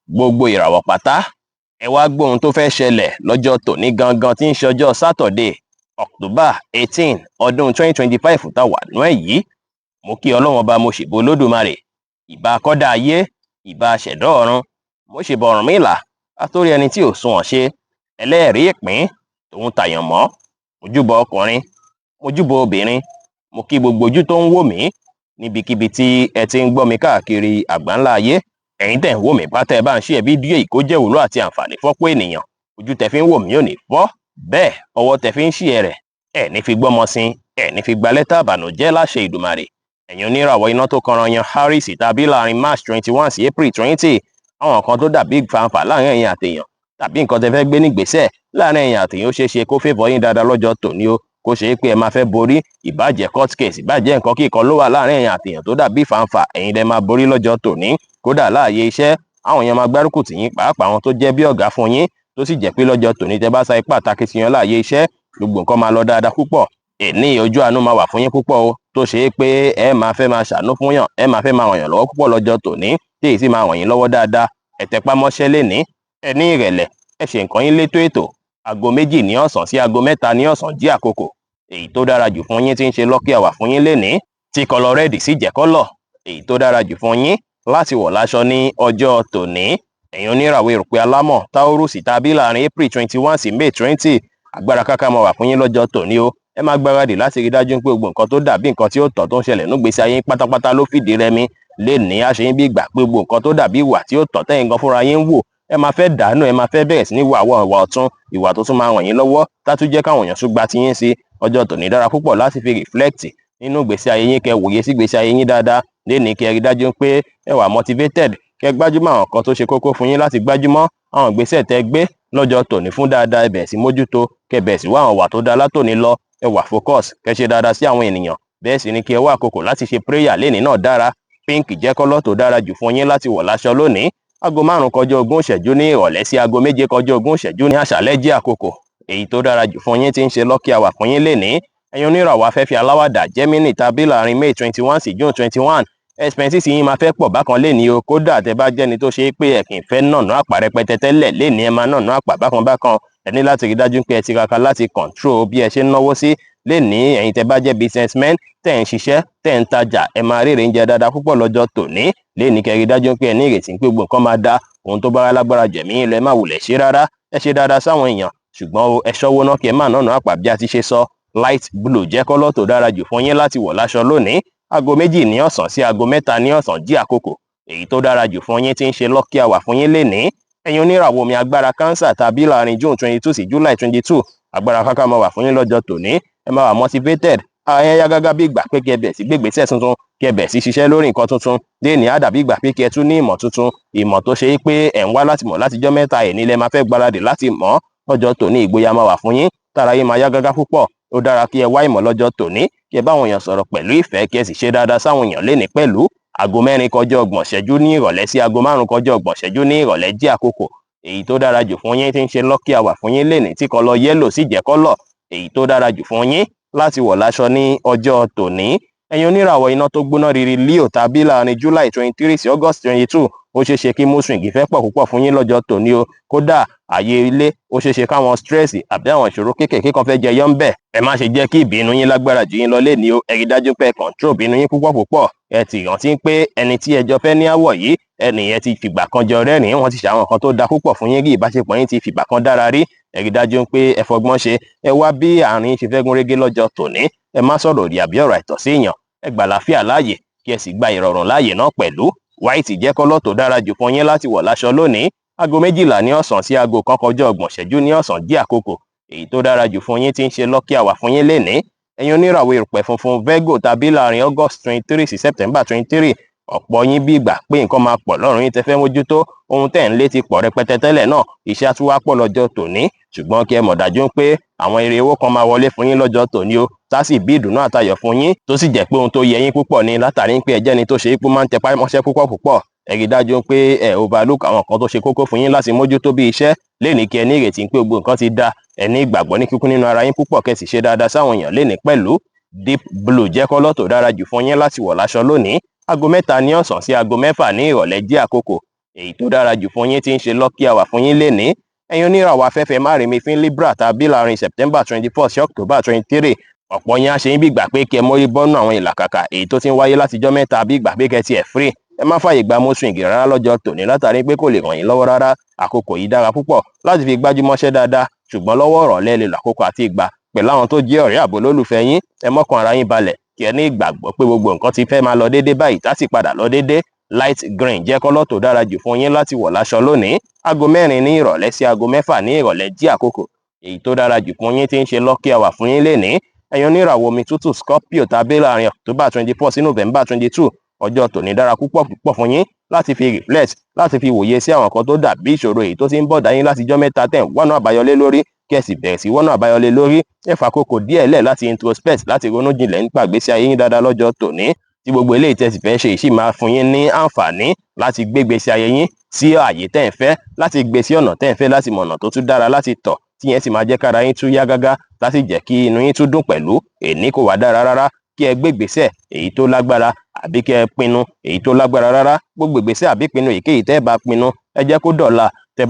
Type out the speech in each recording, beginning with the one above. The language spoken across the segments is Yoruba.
gbogbo ìràwọ̀ pátá ẹ wá gbóhun tó fẹ́ ṣẹlẹ̀ lọ́jọ́ tòní gangan tí ń ṣe ọjọ́ Saturday October 18 ọdún 2025 tá wà nú ẹ̀ yìí. Mo kí Ọlọ́run ọba, mo ṣèbà Olódùmarè, ìbà kọ́dá ayé, ìbà ṣẹ̀dá ọ̀run, mo ṣèbà Ọ̀rúnmìlà àtórí ẹni tí ò sunwọ̀n ṣe, ẹlẹ́rìí ìpín tòun tàyànmọ́, mojúbọ ọkùnrin, mojúbọ obìnrin, mo kí gbogbo ojú tó ń wò mí níbikíbi tí ẹ ti ń gbọ́ mi káàkiri àgbáńlá ayé. Ẹ̀yin tẹ̀ ń wò mí pátá, ẹ bá ń share fídíò yìí kó jẹ́ ìwúlò àti àǹfààní fọ́pọ̀ ènìyàn. Ojú tẹ fi ń wò mí ò ní fọ́, bẹ́ẹ̀ ọwọ́ tẹ fi ń share rẹ̀ ẹ̀ ní fi gbọ́mọ sin, ẹ̀ ní fi gba lẹ́tà àbànújẹ́ láṣẹ Ìdùmarè. Ẹ̀yin oníràwọ̀ iná tó kanran yan Aries tàbí láàrin March 21 sí April 20, àwọn kan tó dàbí fanfà láàrin ẹ̀yin àtèèyàn tàbí nǹkan tẹ fẹ́ gbé nígbésẹ̀ láàrin ẹ̀yin àtèèyàn ó ṣeé ṣe kó favour yín dáadáa lọ́jọ́ tòní o, kó ṣe é pé ẹ máa fẹ́ borí, ìbàjẹ́ court case, ìbàjẹ́ nǹkan kíkan ló wà láàrin ẹ̀yin àtèèyàn tó dàbí fanfà, ẹ̀yin lẹ máa borí lọ́jọ́ tòní. Kódà láàyè iṣẹ́, àwọn èèyàn máa gbárùkù tì yín, pàápàá àwọn tó jẹ́ bí ọ̀gá fún yín, tó sì jẹ́ pé lọ́jọ́ tòní tẹ bá sa ipá àtakitiyan láàyè iṣẹ́, gbogbo nǹkan máa lọ dáadáa púpọ̀. Èní ojú àánú máa wà fún yín púpọ̀ o, tó ṣe é pé ẹ máa fẹ́ máa ṣàánú fún yàn, ẹ máa fẹ́ máa ràn yàn lọ́wọ́ púpọ̀ lọ́jọ́ tòní, tí èyí sì máa ràn yín lọ́wọ́ dáadáa. Ẹ tẹpá mọ́ṣẹ́ lénìí, ẹ ní ìrẹ̀lẹ̀, ẹ ṣe nǹkan yín létò ètò. Aago 2 ní ọ̀sán sí aago 3 ní ọ̀sán jí àkókò èyí tó dára jù fún yín tí ń ṣe lucky hour fún yín lénìí, tí kọlọ rẹ́ẹ̀dì sì jẹ́ kọ́lọ̀ èyí tó dára jù fún yín láti wọ̀ láṣọ ní ọjọ́ tòní. Ẹ̀yin oníràwọ̀ erùpẹ̀ alámọ̀ Taurus tàbí láàrin April 21 sí May 20, agbára káká máa wà fún yín lọ́jọ́ tòní o. Ẹ máa gbáradì láti rí dájú pé gbogbo nǹkan tó dàbí nǹkan tí ó tọ́ tó ń ṣẹlẹ̀ nígbésí ayé yín pátápátá ló fìdí rẹmi. Lénìí á ṣe yín bí ìgbà pé gbogbo nǹkan tó dàbí ìwà tí ó tọ́ tẹ́yin gan fúnra yín wò, ẹ máa fẹ́ dànù, ẹ máa fẹ́ bẹ̀rẹ̀ sí ní wo àwọn ìwà ọ̀tún, ìwà tó tún máa ràn yín lọ́wọ́ tátún jẹ́ káwọn èèyàn ṣùgbà tí yín sí. Ọjọ́ tòní dára púpọ̀ láti fi reflect nínú ìgbésí ayé yín, kẹ́ wòye sí ìgbésí ayé yín dáadáa. Lénìí kẹ́ rí dájú pé ẹ wà motivated, kẹ́ gbájúmọ́ àwọn nǹkan tó ṣe kókó fún yín láti gbájúmọ́, àwọn ìgbésẹ̀ tẹ́ gbé lọ́jọ́ tòní fún dáadáa, ẹ bẹ̀rẹ̀ sí mójútó, kẹ́ bẹ̀rẹ̀ sí wá àwọn ìwà tó dáa látòní lọ, ẹ wà focus, kẹ́ ṣe dáadáa sí àwọn ènìyàn. Bẹ́ẹ̀ sì ni kí ẹ wá àkókò láti ṣe prayer. Lénìí náà dára, pink jẹ́ kọ́lọ́ tó dára jù fún yín láti wọ̀ láṣọ lónìí. Aago 5 kọjá 20 ìṣẹ́jú ní ìrọ̀lẹ́ sí aago 7 kọjá 20 ìṣẹ́jú ní àṣálẹ́ jẹ́ àkókò èyí tó dára jù fún yín tí ń ṣe lucky hour fún yín lénìí. Ẹ̀yin oníràwọ̀ afẹ́fẹ́ aláwàdà Gemini tàbí láàrin May 21 sí June 21, expenses yín máa fẹ́ pọ̀ bákan lénìí o. Kódà tẹ bá jẹ́ni tó ṣe é pé ẹ kì í fẹ́ nànà àpà rẹpẹtẹ tẹ́lẹ̀, lénìí ẹ máa nànà àpà bákan. Ẹ ní láti rí dájú pé ẹ tiraka láti control bí ẹ ṣe ń náwó sí. Lénìí ẹ̀yin tẹ bá jẹ́ businessmen tẹ̀ ń ṣiṣẹ́, tẹ̀ ń tajà, ẹ máa rèrè ń jẹ dáadáa púpọ̀ lọ́jọ́ tòní. Lénìí kẹ́ rí dájú pé ẹ ní ìrètí pé gbogbo nǹkan máa dá, ohun tó bá lágbára jẹ̀mí ilẹ̀ má wulẹ̀ ṣe rárá. Ẹ ṣe dáadáa sáwọn èèyàn, ṣùgbọ́n ẹ ṣọ́wó náà kí ẹ má nànà àpà bí a ti ṣe sọ. Light blue jẹ́ kọ́lọ́ tó dára jù fún yín láti wọ̀ láṣọ lónìí. Aago 2 ní ọ̀sán sí aago 3 ní ọ̀sán jí àkókò èyí tó dára jù fún yín tí ń ṣe lucky hour fún yín lénìí. Ẹ̀yin oníràwọ̀ omi agbára Cancer tàbí láàrin June 22 sí July 22, agbára káká máa wà fún yín lọ́jọ́ tòní. Ẹ máa wà motivated, ayẹyẹ yá gágá bí ìgbà pé kí ẹ bẹ̀rẹ̀ sí gbégbésẹ̀ tuntun, kí ẹ bẹ̀rẹ̀ sí ṣiṣẹ́ lórí nǹkan tuntun. Lénìí á dàbí ìgbà pé kí ẹ tún ní ìmọ̀ tuntun, ìmọ̀ tó ṣe é pé ẹ̀ ń wá láti mọ̀ látijọ́ mẹ́ta, ẹ̀ nílẹ̀ máa fẹ́ gbáradì láti mọ̀. Lọ́jọ́ tòní ìgboyà máa wà fún yín, tára yín máa yá gágá púpọ̀. Ó dára kí ẹ wá ìmọ̀ lọ́jọ́ tòní, kí ẹ bá àwọn èèyàn sọ̀rọ̀ pẹ̀lú ìfẹ́, kí ẹ sì ṣe dáadáa sáwọn èèyàn lénìí pẹ̀lú. Aago 4 kọjá 30 ìṣẹ́jú ní ìrọ̀lẹ́ sí aago 5 kọjá 30 ìṣẹ́jú ní ìrọ̀lẹ́ jí àkókò èyí tó dára jù fún yín tí ń ṣe lucky hour fún yín lénìí, tí kọlọ yẹ́lò sì jẹ́ kọ́lọ̀ èyí tó dára jù fún yín láti wọ̀ láṣọ ní ọjọ́ tòní. Ẹ̀yin oníràwọ̀ iná tó gbóná riri Leo tàbí láàrin July 23 sí August 22, ó ṣeé ṣe kí mood swing fẹ́ pọ̀ púpọ̀ fún yín lọ́jọ́ tòní o. Kódà ààyè ilé ó ṣeé ṣe káwọn stress àbí àwọn ìṣòro kéékèèké kan fẹ́ jẹyọ ń bẹ̀. Ẹ má ṣe jẹ́ kí ìbínú yín lágbára jù yín lọ lénìí o. Ẹ rí dájú pé ẹ control ìbínú yín púpọ̀. Ẹ ti rántí pé ẹni tí ẹjọ́ fẹ́ ní àwọ̀ yìí, ẹnìyẹn ti fìgbà kan jọ rẹ́rìn-ín, wọ́n ti ṣe àwọn nǹkan tó da púpọ̀ fún yín rí, ìbáṣepọ̀ yín ti fìgbà kan dára rí. Ẹ rí dájú pé ẹ fọgbọ́n ṣe, ẹ wá bí àárín ṣe fẹ́ gún régé lọ́jọ́ tòní. Ẹ má sọ̀rọ̀ òdì àbí ọ̀rọ̀ àìtọ́ sí èèyàn, ẹ gbà láfíà láàyè, kí ẹ sì gba ìrọ̀rùn láàyè náà pẹ̀lú. White jẹ́ kọ́lọ́ tó dára jù fún yín láti wọ̀ láṣọ lónìí. Aago 12 ní ọ̀sán sí aago 1 kọjá 30 ìṣẹ́jú ní ọ̀sán jí àkókò èyí tó dára jù fún yín tí ń ṣe lucky hour fún yín lénìí. Ẹ̀yin oníràwọ̀ erùpẹ̀ funfun Virgo tàbí láàrin August 23 sí September 23, ọ̀pọ̀ yín bí ìgbà pé nǹkan máa pọ̀ lọ́rùn yín tẹ́ fẹ́ mójútó, ohun tẹ́ ń lé ti pọ̀ rẹpẹtẹ tẹ́lẹ̀ náà, iṣẹ́ á tún wá pọ̀ lọ́jọ́ tòní. Ṣùgbọ́n kí ẹ mọ̀ dájú pé àwọn èrè owó kan máa wọlé fún yín lọ́jọ́ tòní o, tá sì bí ìdùnnú àtayọ̀ fún yín, tó sì jẹ́ pé ohun tó yẹ yín púpọ̀ ni, látàrí pé ẹ jẹ́ni tó ṣe é pé máa ń tẹpá mọ́ṣẹ́ púpọ̀. Ẹ rí dájú pé ẹ overlook àwọn nǹkan tó ṣe kókó fún yín láti mójútó bí iṣẹ́. Lénìí kí ẹ ní ìrètí pé gbogbo nǹkan ti dá, ẹ ní ìgbàgbọ́ ní kíkún nínú ara yín púpọ̀, kẹ́ sì ṣe dáadáa sáwọn èèyàn lénìí pẹ̀lú. Deep blue jẹ́ kọ́lọ́ tó dára jù fún yín láti wọ̀ láṣọ lónìí. Aago 3 ní ọ̀sán sí aago 6 ní ìrọ̀lẹ́ jí àkókò èyí tó dára jù fún yín tí ń ṣe lucky hour fún yín lénìí. ẹ̀yin oníràwọ̀ afẹ́fẹ́ márìmífín Libra tàbí láàrin September 24 sí October 23, ọ̀pọ̀ yín á ṣe ń bí ìgbà pé kẹ́ mórí bọ́nú àwọn ìlàkàkà èyí tó ti ń wáyé látijọ́ mẹ́ta bí ìgbà pé kẹ́ tiẹ̀ free. ẹ má fààyè gba mood swing rárá lọ́jọ́ tòní látàrí pé kò lè ràn yín lọ́wọ́ rárá. àkókò yìí dára púpọ̀ láti fi gbájúmọ́ṣẹ́ dáadáa, ṣùgbọ́n lọ́wọ́ ìrọ̀lẹ́ lè lo àkókò àti ìgbà pẹ̀lú àwọn tó jẹ́ ọ̀rẹ́ àbò lólùfẹ́ yín. ẹ mọ́kàn ara yín balẹ̀ kí ẹ ní ìgbàgbọ́ pé gbogbo nǹkan ti fẹ́ máa lọ déédé báyìí tá sì padà lọ déédé. light green jẹ́ kọ́lọ́ tó dára jù fún yín láti wọ̀ láṣọ lónìí. aago 4 ní ìrọ̀lẹ́ sí aago 6 ní ìrọ̀lẹ́ jí àkókò èyí tó dára jù fún yín tí ń ṣe lucky hour fún yín lénìí. ẹ̀yin oníràwọ̀ omi tútù Scorpio tàbí láàrin October 24 sí November 22, ọjọ́ tòní dára púpọ̀ fún yín láti fi reflect, láti fi wòye sí àwọn kan tó dàbí ìṣòro èyí tó ti ń bọ̀dá yín látijọ́ mẹ́ta tẹ̀ ń wọ́nà àbáyọlé lórí kí ẹ sì bẹ̀rẹ̀ sí wọ́nà àbáyọlé lórí. ẹ fàkókò díẹ̀ lẹ̀ láti introspect, láti ronú jinlẹ̀ nípa ìgbésí ayé yín dáadáa lọ́jọ́ tòní. tí gbogbo eléyìí tẹ́ sì fẹ́ ṣe ìṣì máa fún yín ní àǹfààní láti gbé ìgbésí ayé yín sí ààyè tẹ́ ń fẹ́, láti gbé sí ọ̀nà tẹ́ ń fẹ́, láti mọ̀ ọ̀nà tó tún dára láti tọ̀ tí yẹn sì máa jẹ́ kára yín tún yá gágá, láti jẹ́ kí inú yín tún dùn pẹ̀lú. èní kò wá dára rárá kí ẹ gbé ìgbésẹ̀ èyí tó lágbára àbí kí ẹ pinnu èyí tó lágbára rárá. gbogbo ìgbésẹ̀ àbí pinnu èyíkéyìí tẹ́ bá pinnu ẹ jẹ́ kó dọ̀la.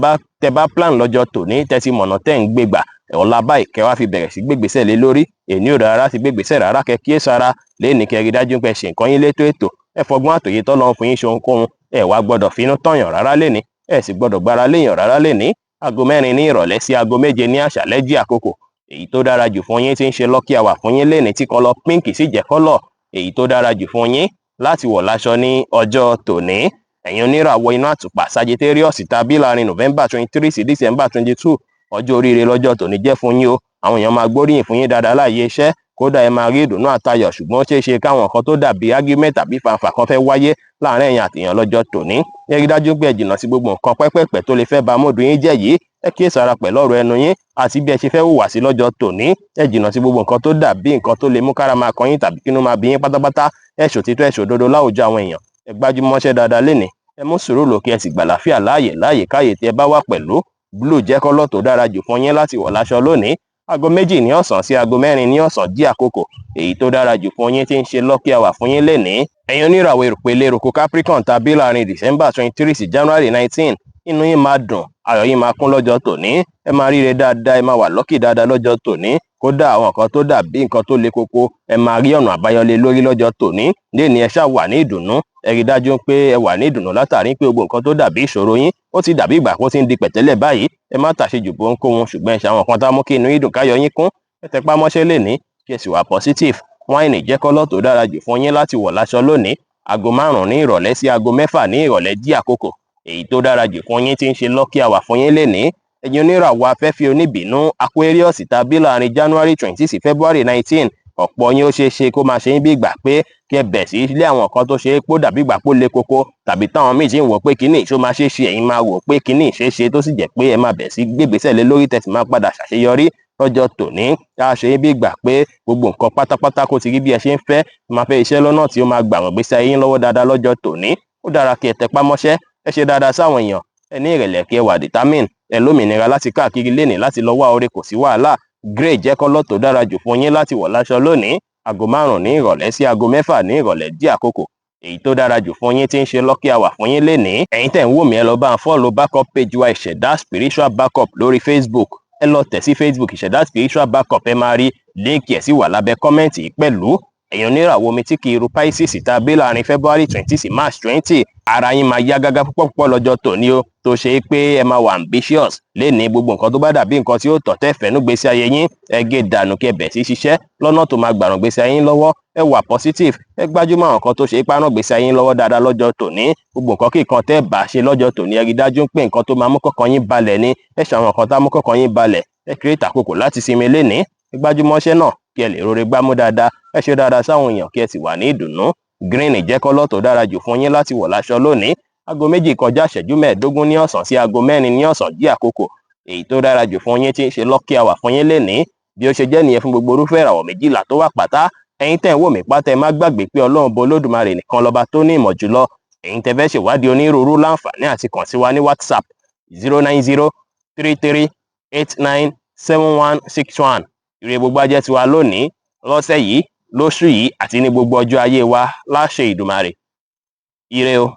tẹ́ bá plan lọ́jọ́ tòní tẹ́ ti mọ̀nà tẹ́ ń gbégbà, ọ̀la báyìí kẹ́ wá fi bẹ̀rẹ̀ sí gbé ìgbésẹ̀ lé lórí. èní ò dára láti gbé ìgbésẹ̀ rárá, kẹ́ kíyèsára léèní kẹ́ rí dájú pé ṣe nǹkan yín létò ètò. ẹ fọgbọ́n àtòyé tọ́lọ́run fún yín ṣe ohunkóhun. ẹ wá gbọ́dọ̀ finú tọ̀yàn rárá léní, ẹ sì gbọ́dọ̀ gbára léèyàn rárá léní. aago 4 ní ìrọ̀lẹ́ sí aago 7 ní àṣálẹ́ jí àkókò èyí tó dára jù fún yín tí ń ṣe lucky hour fún yín léní, tí kọ́lọ̀ pink sì jẹ́ kọ́lọ̀ èyí tó dára jù fún yín láti wọ̀ láṣọ ní ọjọ́ tòní. ẹ̀yin oníràwọ̀ inú àtùpà Sagittarius tàbí láàrin November 23 sí December 22, ọjọ́ oríire lọ́jọ́ tòní jẹ́ fún yín o. àwọn èèyàn máa gbóríyìn fún yín dáadáa láàyè iṣẹ́, kódà ẹ máa rí ìdùnnú àtayọ̀, ṣùgbọ́n ó ṣeé ṣe káwọn kan tó dàbí argument tàbí fanfà kan fẹ́ wáyé láàrin ẹ̀yin àtìyàn lọ́jọ́ tòní. ẹ rí dájú pé ẹ jìnnà sí gbogbo nǹkan pẹ́pẹ́pẹ́ tó lè fẹ́ ba móòdù yín jẹ́ yìí. ẹ kíyèsára pẹ̀lú ọ̀rọ̀ ẹnu yín àti bí ẹ ṣe fẹ́ hùwà sí lọ́jọ́ tòní. ẹ jìnnà sí gbogbo nǹkan tó dàbí nǹkan tó lè mú kára máa kan yín tàbí kínú máa bí yín pátápátá. ẹ ṣòtítọ́ ẹ ṣòdodo láwùjọ àwọn èèyàn. ẹ gbájúmọ́ṣẹ́ dáadáa lénìí. ẹ mú sùúrù lò kí ẹ sì gbàlàáfíà láàyè káyè tí ẹ bá wà pẹ̀lú. blue jẹ́ kọ́lọ̀ tó dára jù fún yín láti wọ̀ láṣọ lónìí. aago 2 ní ọ̀sán sí aago 4 ní ọ̀sán jí àkókò èyí tó dára jù fún yín tí ń ṣe lucky hour fún yín lénìí. ẹ̀yin oníràwọ̀ ìpele èròkò Capricorn tàbí láàrin December 23 sí January 19, inú yín máa dùn, ayọ̀ yín máa kún lọ́jọ́ tòní. ẹ máa ríre dáadáa, ẹ máa wà lucky dáadáa lọ́jọ́ tòní. kódà àwọn nǹkan tó dàbí nǹkan tó le koko ẹ máa rí ọ̀nà àbáyọlé lórí lọ́jọ́ tòní. léèní ẹ ṣáà wà ní ìdùnnú, ẹ rí dájú pé ẹ wà ní ìdùnnú látàrí pé gbogbo nǹkan tó dàbí ìṣòro yín ó ti dàbí ìgbà kó ti ń di pẹ̀tẹ́lẹ̀ báyìí. ẹ má tàṣejù bóńkóhun, ṣùgbọ́n ẹ ṣe àwọn nǹkan tá mú kí inú yín dùn káyọ̀ yín kún. ẹ tẹpá mọ́ṣẹ́ lénìí kí ẹ sì wà positive. wáìnì jẹ́ kọ́lọ̀ tó dára jù fún yín láti wọ̀ láṣọ lónìí. aago 5 ní ìrọ̀lẹ́ sí aago 6 ní ìrọ̀lẹ́ jí àkókò èyí tó dára jù fún yín tí ń ṣe lucky hour fún yín lénìí. ẹ̀yin oníràwọ̀ afẹ́fẹ́ oníbínú Aquarius tàbí láàrin January 20 sí February 19, ọ̀pọ̀ yín ó ṣeé ṣe kó máa ṣe yín bí ìgbà pé kí ẹ bẹ̀ sí ilé àwọn kan tó ṣe é pó dàbí ìgbà pó le koko, tàbí táwọn míì sì ń wò pé kíní ìṣó máa ṣe é ṣe, ẹ̀yin máa wò pé kíní ìṣe é ṣe tó sì jẹ́ pé ẹ máa bẹ̀ sí gbégbésẹ̀ lé lórí tẹ̀sí máa padà ṣàṣeyọrí lọ́jọ́ tòní. a ṣe é bí ìgbà pé gbogbo nǹkan pátápátá kó ti rí bí ẹ ṣe ń fẹ́, máa fẹ́ iṣẹ́ lọ́nà tí ó máa gbà wọ́n gbésí ayé yín lọ́wọ́ dáadáa lọ́jọ́ tòní. ó dára kí ẹ tẹpá mọ́ṣẹ́, ẹ ṣe dáadáa sáwọn èèyàn, ẹ ní ìrẹ̀lẹ̀ kí ẹ wà determine, ẹ lómìnira láti káàkiri lénìí láti lọ wá oore, kò sí wàhálà. grey jẹ́ kọ́lọ̀ tó dára jù fún yín láti wọ̀ láṣọ lónìí. aago 5 ní ìrọ̀lẹ́ sí aago 6 ní ìrọ̀lẹ́ jí àkókò èyí tó dára jù fún yín tí ń ṣe lucky hour fún yín lénìí. ẹ̀yin tẹ̀ ń wò mí ẹ lọ bá ń follow backup page wa Ìṣẹ̀dá Spiritual Backup lórí Facebook. ẹ lọ tẹ̀ sí Facebook Ìṣẹ̀dá Spiritual Backup, ẹ máa rí líǹkì ẹ̀ sì wà lábẹ́ kọ́mẹ́ǹtì yìí pẹ̀lú. ẹ̀yin oníràwọ̀ omi tí kì í ru Pisces tàbí láàrin February 20 sí March 20, ara yín máa yá gágá púpọ̀ lọ́jọ́ tòní o, tó ṣe é pé ẹ máa wà ambitious lénìí. gbogbo nǹkan tó bá dàbí nǹkan tí ó tọ́ tẹ́ fẹ́nu gbésí ayé yín ẹ gé dànù kí ẹ bẹ̀ sí ṣiṣẹ́ lọ́nà tó máa gbàràn gbésí ayé yín lọ́wọ́. ẹ wà positive, ẹ gbájúmọ́ àwọn nǹkan tó ṣe é párán gbésí ayé yín lọ́wọ́ dáadáa lọ́jọ́ tòní. gbogbo nǹkan kíkan tẹ́ bá ṣe lọ́jọ́ tòní ẹ rí dájú pé nǹkan tó máa mú kọ́kàn yín balẹ̀ ni. ẹ ṣàwọn nǹkan tá mú kọ́kàn yín balẹ̀, ẹ create àkókò láti sinmi lénìí. ẹ gbájúmọ́ṣẹ́ náà kí ẹ lè rore gbámú dáadáa, ẹ ṣe dáadáa sáwọn èèyàn kí ẹ sì wà ní ìdùnnú. green jẹ́ kọ́lọ̀ tó dára jù fún yín láti wọ̀ láṣọ lónìí. aago 2 kọjá ìṣẹ́jú 15 ní ọ̀sán sí aago 4 ní ọ̀sán jí àkókò èyí tó dára jù fún yín tí ń ṣe lucky hour fún yín lénìí. bí ó ṣe jẹ́ nìyẹn fún gbogbo irúfẹ́ ìràwọ̀ 12 tó wà pátá. ẹ̀yin tẹ́ ń wò mí pátá ẹ má gbàgbé pé Ọlọ́run bo Olódùmarè nìkan lọ́ba tó ní ìmọ̀ jùlọ. ẹ̀yin tẹ́ fẹ́ ṣèwádìí onírúurú láǹfààní àti kàn sí wa ní WhatsApp 09033897161. ire gbogbo ajẹ́ tiwa lónìí, lọ́sẹ̀ yìí, lóṣù yìí àti ní gbogbo ọjọ́ ayé wa láṣẹ Ìdùmarè. ire o.